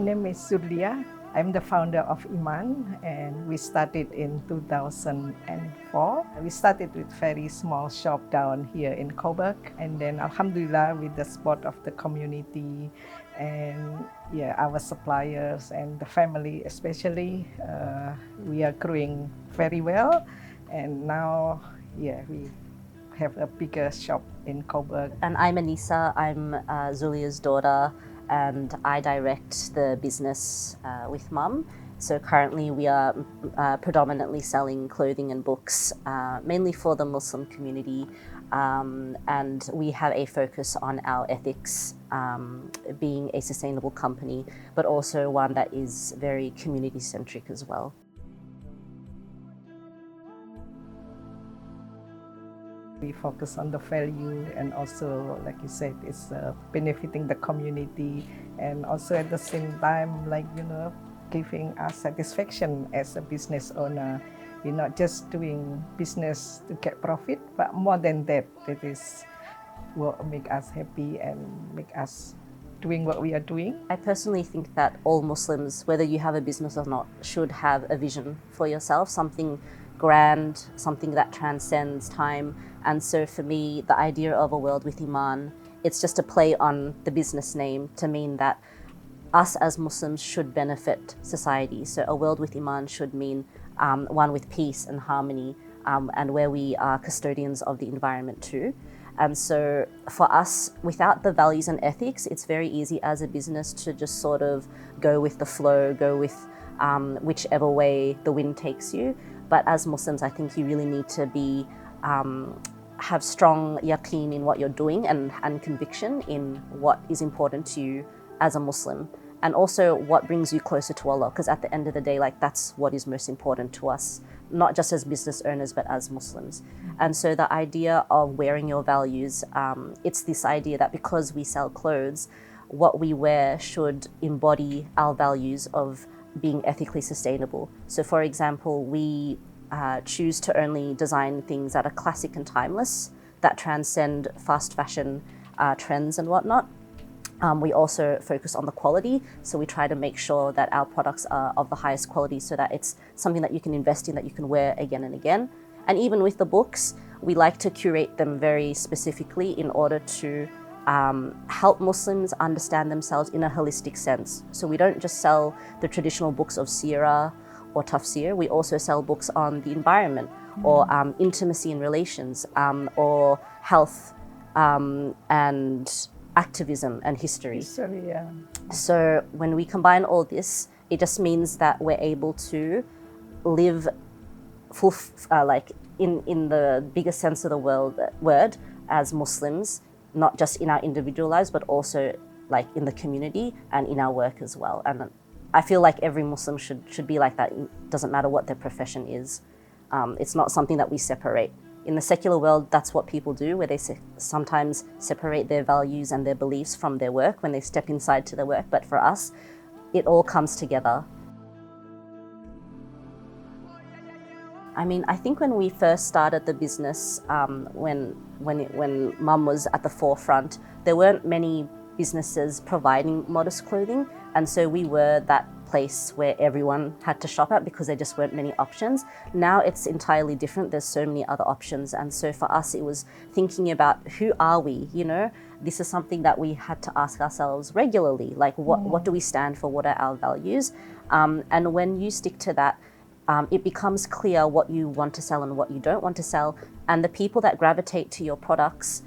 name is Zurlia. I'm the founder of Emaan, and we started in 2004. We started with very small shop down here in Coburg, and then Alhamdulillah with the support of the community and our suppliers and the family especially, we are growing very well, and now we have a bigger shop in Coburg. And I'm Anisa. I'm Zurlia's daughter, and I direct the business with Mum. So currently we are predominantly selling clothing and books, mainly for the Muslim community, and we have a focus on our ethics, being a sustainable company, but also one that is very community-centric as well. We focus on the value, and also, like you said, it's benefiting the community, and also at the same time, giving us satisfaction as a business owner. We're not just doing business to get profit, but more than that, it is what make us happy and make us doing what we are doing. I personally think that all Muslims, whether you have a business or not, should have a vision for yourself, something grand, something that transcends time. And so for me, the idea of a world with Emaan, it's just a play on the business name to mean that us as Muslims should benefit society. So a world with Emaan should mean one with peace and harmony, and where we are custodians of the environment too. And so for us, without the values and ethics, it's very easy as a business to just sort of go with the flow, go with whichever way the wind takes you. But as Muslims, I think you really need to be have strong yaqeen in what you're doing and conviction in what is important to you as a Muslim, and also what brings you closer to Allah, because at the end of the day, that's what is most important to us, not just as business owners, but as Muslims. And so the idea of wearing your values, it's this idea that because we sell clothes, what we wear should embody our values of being ethically sustainable. So for example, we choose to only design things that are classic and timeless, that transcend fast fashion trends and whatnot. We also focus on the quality, so we try to make sure that our products are of the highest quality so that it's something that you can invest in, that you can wear again and again. And even with the books, we like to curate them very specifically in order to help Muslims understand themselves in a holistic sense. So we don't just sell the traditional books of seerah or tafsir, we also sell books on the environment, or intimacy in relations, or health and activism and history. So when we combine all this, it just means that we're able to live in the biggest sense of the word as Muslims, not just in our individual lives, but also in the community and in our work as well. And I feel like every Muslim should be like that. It doesn't matter what their profession is. It's not something that we separate. In the secular world, that's what people do, where they sometimes separate their values and their beliefs from their work when they step inside to their work. But for us, it all comes together. I mean, I think when we first started the business, when Mum was at the forefront, there weren't many businesses providing modest clothing, and so we were that place where everyone had to shop at because there just weren't many options. Now it's entirely different. There's so many other options, and so for us it was thinking about who are we, This is something that we had to ask ourselves regularly, what do we stand for, what are our values? And when you stick to that, it becomes clear what you want to sell and what you don't want to sell, and the people that gravitate to your products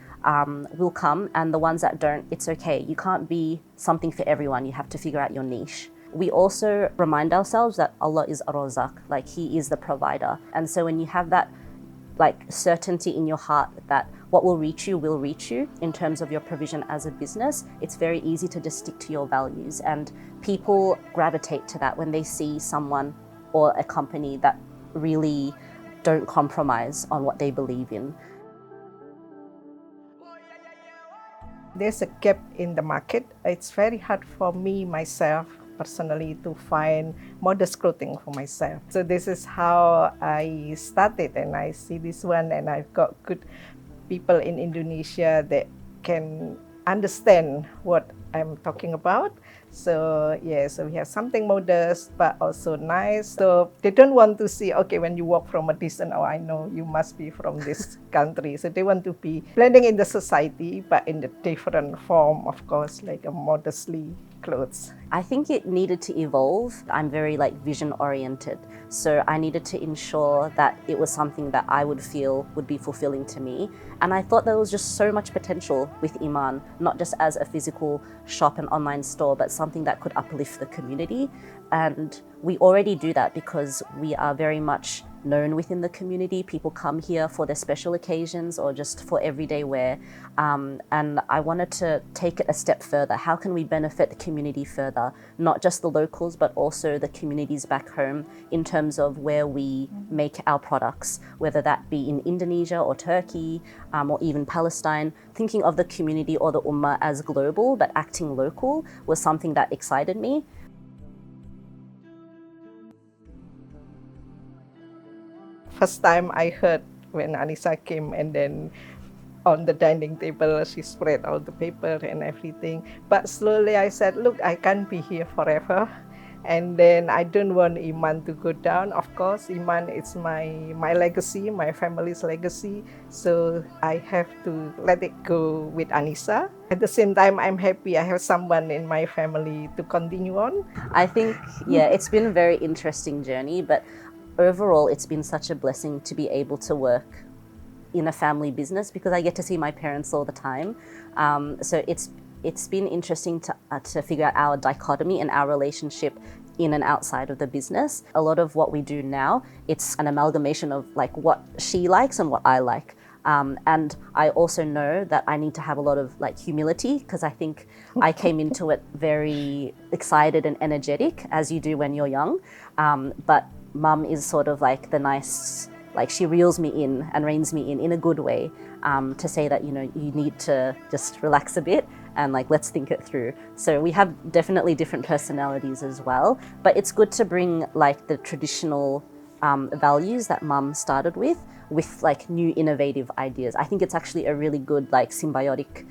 will come, and the ones that don't, it's okay. You can't be something for everyone. You have to figure out your niche. We also remind ourselves that Allah is Ar-Razaq, He is the provider. And so when you have that certainty in your heart that what will reach you in terms of your provision as a business, it's very easy to just stick to your values. And people gravitate to that when they see someone or a company that really don't compromise on what they believe in. There's a gap in the market. It's very hard for me, myself, personally, to find modest clothing for myself. So this is how I started, and I see this one, and I've got good people in Indonesia that can understand what I'm talking about. So yeah, so we have something modest but also nice. So they don't want to see, okay, when you walk from a distance, oh, I know you must be from this country. So they want to be blending in the society, but in the different form, of course, like a modestly clothes. I think it needed to evolve. I'm very like vision oriented. So I needed to ensure that it was something that I would feel would be fulfilling to me. And I thought there was just so much potential with Emaan, not just as a physical shop and online store, but something that could uplift the community. And we already do that because we are very much known within the community. People come here for their special occasions or just for everyday wear. And I wanted to take it a step further. How can we benefit the community further? Not just the locals, but also the communities back home in terms of where we make our products, whether that be in Indonesia or Turkey or even Palestine. Thinking of the community or the Ummah as global, but acting local was something that excited me. First time I heard when Anisa came, and then on the dining table she spread out the paper and everything. But slowly I said, look, I can't be here forever. And then I don't want Emaan to go down. Of course, Emaan is my legacy, my family's legacy. So I have to let it go with Anisa. At the same time, I'm happy I have someone in my family to continue on. I think, yeah, it's been a very interesting journey, but overall, it's been such a blessing to be able to work in a family business because I get to see my parents all the time. So it's been interesting to figure out our dichotomy and our relationship in and outside of the business. A lot of what we do now, it's an amalgamation of like what she likes and what I like. And I also know that I need to have a lot of like humility because I think I came into it very excited and energetic, as you do when you're young. But Mum is sort of like the nice, like she reels me in and reins me in a good way, to say that, you know, you need to just relax a bit and like let's think it through. So we have definitely different personalities as well, but it's good to bring like the traditional values that Mum started with like new innovative ideas. I think it's actually a really good like symbiotic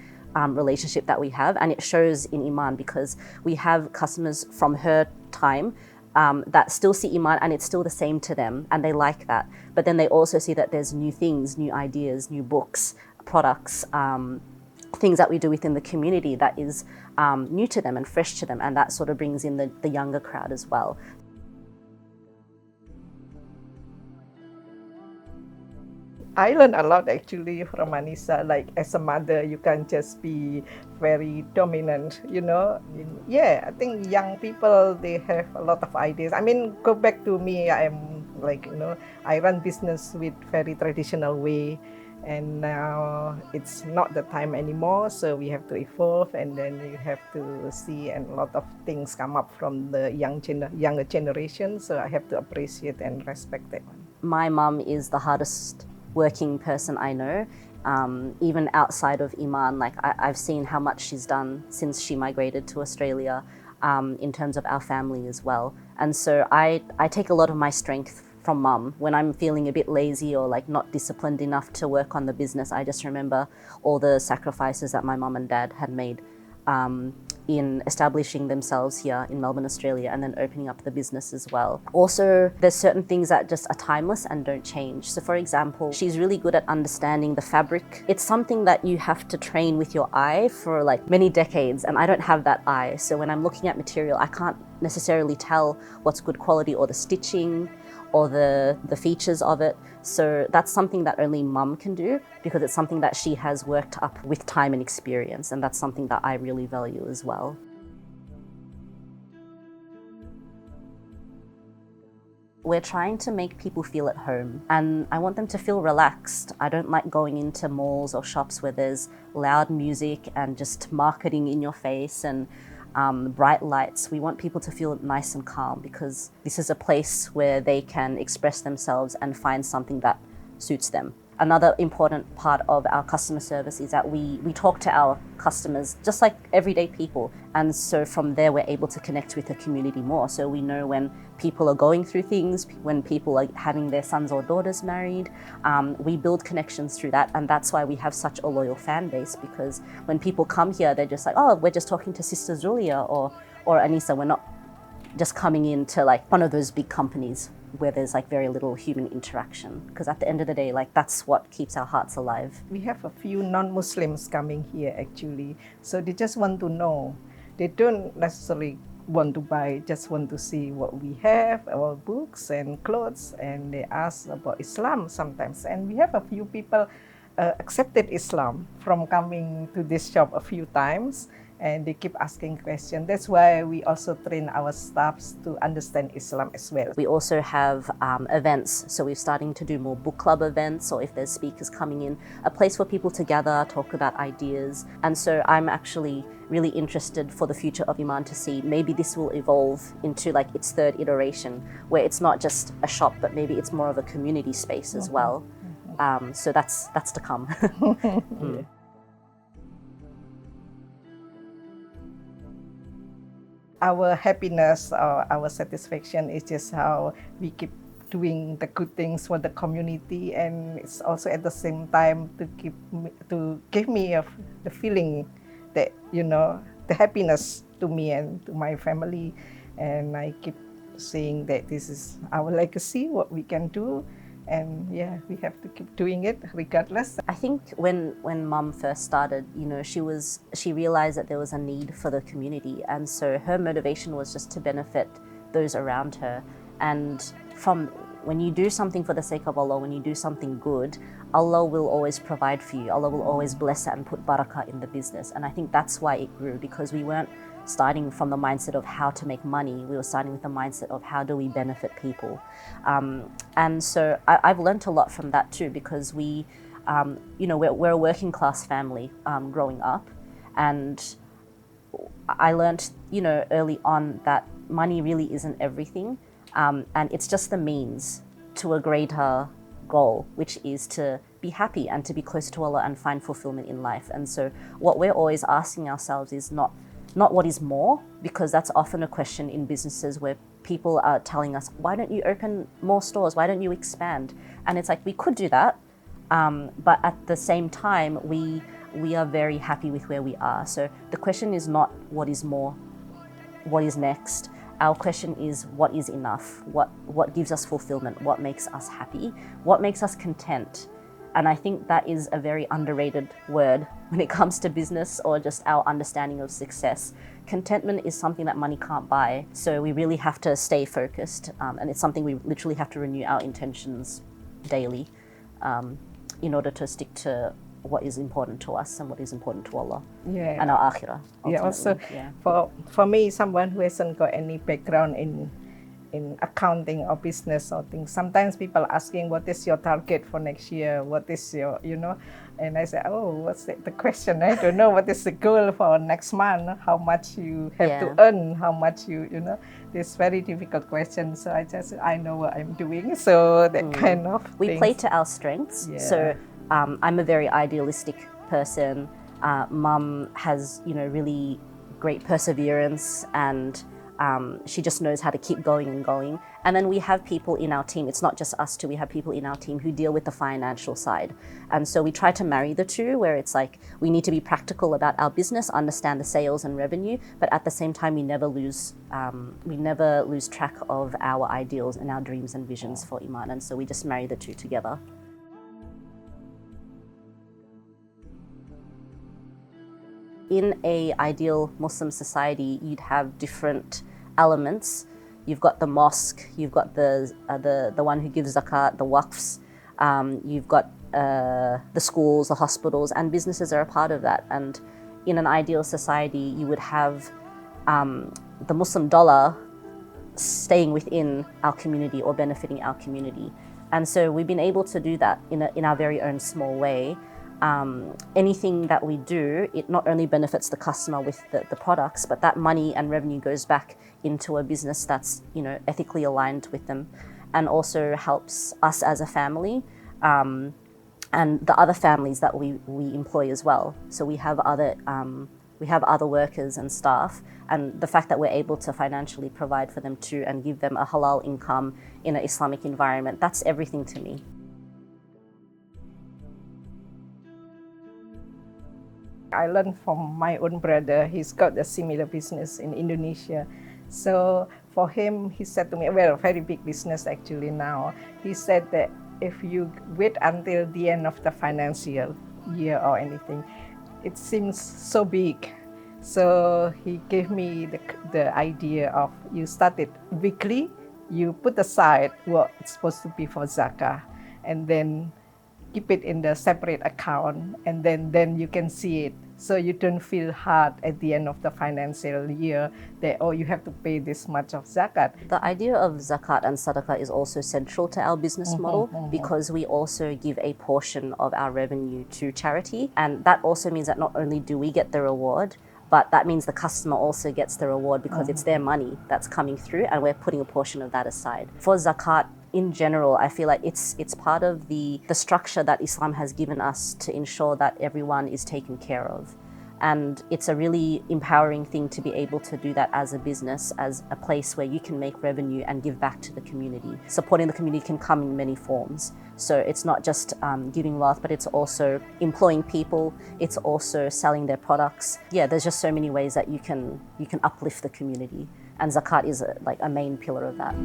relationship that we have, and it shows in Emaan because we have customers from her time that still see Emaan and it's still the same to them and they like that. But then they also see that there's new things, new ideas, new books, products, things that we do within the community that is new to them and fresh to them, and that sort of brings in the younger crowd as well. I learned a lot actually from Anisa. Like as a mother, you can't just be very dominant, you know. Yeah, I think young people, they have a lot of ideas. I mean, go back to me, I'm like, you know, I run business with very traditional way. And now it's not the time anymore, so we have to evolve, and then you have to see, and a lot of things come up from the younger generation. So I have to appreciate and respect that one. My mum is the hardest working person I know. Even outside of Emaan, like I've seen how much she's done since she migrated to Australia, in terms of our family as well. And so I take a lot of my strength from Mum. When I'm feeling a bit lazy or like not disciplined enough to work on the business, I just remember all the sacrifices that my mum and dad had made in establishing themselves here in Melbourne, Australia, and then opening up the business as well. Also, there's certain things that just are timeless and don't change. So for example, she's really good at understanding the fabric. It's something that you have to train with your eye for like many decades, and I don't have that eye. So when I'm looking at material, I can't necessarily tell what's good quality or the stitching or the features of it. So that's something that only Mum can do because it's something that she has worked up with time and experience, and that's something that I really value as well. We're trying to make people feel at home, and I want them to feel relaxed. I don't like going into malls or shops where there's loud music and just marketing in your face and bright lights. We want people to feel nice and calm because this is a place where they can express themselves and find something that suits them. Another important part of our customer service is that we talk to our customers just like everyday people. And so from there, we're able to connect with the community more. So we know when people are going through things, when people are having their sons or daughters married. We build connections through that. And that's why we have such a loyal fan base, because when people come here, they're just like, oh, we're just talking to Sister Zurlia or Anisa. We're not just coming into like one of those big companies where there's like very little human interaction, because at the end of the day, like that's what keeps our hearts alive. We have a few non-Muslims coming here actually, so they just want to know. They don't necessarily want to buy, just want to see what we have, our books and clothes, and they ask about Islam sometimes. And we have a few people accepted Islam from coming to this shop a few times, and they keep asking questions. That's why we also train our staffs to understand Islam as well. We also have events, so we're starting to do more book club events, or if there's speakers coming in, a place for people to gather, talk about ideas. And so I'm actually really interested for the future of Emaan to see maybe this will evolve into like its third iteration, where it's not just a shop, but maybe it's more of a community space as well. So that's to come. Yeah. Our happiness or our satisfaction is just how we keep doing the good things for the community, and it's also at the same time to give me the feeling that, you know, the happiness to me and to my family. And I keep saying that this is our legacy, what we can do. And yeah, we have to keep doing it regardless. I think when Mum first started, you know, she realized that there was a need for the community, and so her motivation was just to benefit those around her. And from when you do something for the sake of Allah, when you do something good, Allah will always provide for you. Allah will always bless it and put barakah in the business. And I think that's why it grew, because we weren't starting from the mindset of how to make money. We were starting with the mindset of how do we benefit people. And so I've learned a lot from that too, because we, you know, we're a working class family growing up. And I learned, you know, early on that money really isn't everything. And it's just the means to a greater goal, which is to be happy and to be close to Allah and find fulfillment in life. And so what we're always asking ourselves is not what is more, because that's often a question in businesses where people are telling us, why don't you open more stores? Why don't you expand? And it's like, we could do that. But at the same time, we are very happy with where we are. So the question is not what is more, what is next. Our question is what is enough? What gives us fulfillment? What makes us happy? What makes us content? And I think that is a very underrated word when it comes to business or just our understanding of success. Contentment is something that money can't buy. So we really have to stay focused. And it's something we literally have to renew our intentions daily in order to stick to what is important to us and what is important to Allah and our akhirah. Yeah, also for me, someone who hasn't got any background in accounting or business or things, sometimes people asking, what is your target for next year? What is your, you know? And I say, oh, what's the question? I don't know. What is the goal for next month? How much you have to earn? How much you know? This very difficult question. So I know what I'm doing. So that kind of We things. play to our strengths. Yeah. So I'm a very idealistic person. Mum has, you know, really great perseverance, and she just knows how to keep going and going. And then we have people in our team, it's not just us two, we have people in our team who deal with the financial side. And so we try to marry the two, where it's like we need to be practical about our business, understand the sales and revenue, but at the same time we never lose track of our ideals and our dreams and visions for Emaan. And so we just marry the two together. In an ideal Muslim society, you'd have different elements. You've got the mosque, you've got the one who gives zakat, the waqfs, you've got the schools, the hospitals, and businesses are a part of that. And in an ideal society, you would have the Muslim dollar staying within our community or benefiting our community. And so we've been able to do that in our very own small way. Anything that we do, it not only benefits the customer with the products, but that money and revenue goes back into a business that's, you know, ethically aligned with them, and also helps us as a family. and the other families that we employ as well. So we have other workers and staff, and the fact that we're able to financially provide for them too and give them a halal income in an Islamic environment, that's everything to me. I learned from my own brother. He's got a similar business in Indonesia. So for him, he said to me, well, a very big business actually now. He said that if you wait until the end of the financial year or anything, it seems so big. So he gave me the idea of you start it weekly, you put aside what it's supposed to be for Zakat, and then keep it in the separate account, and then you can see it. So you don't feel hard at the end of the financial year that, oh, you have to pay this much of Zakat. The idea of Zakat and Sadaqah is also central to our business model because we also give a portion of our revenue to charity. And that also means that not only do we get the reward, but that means the customer also gets the reward because it's their money that's coming through and we're putting a portion of that aside. For Zakat, in general, I feel like it's part of the structure that Islam has given us to ensure that everyone is taken care of. And it's a really empowering thing to be able to do that as a business, as a place where you can make revenue and give back to the community. Supporting the community can come in many forms. So it's not just giving wealth, but it's also employing people. It's also selling their products. Yeah, there's just so many ways that you can uplift the community. And Zakat is like a main pillar of that.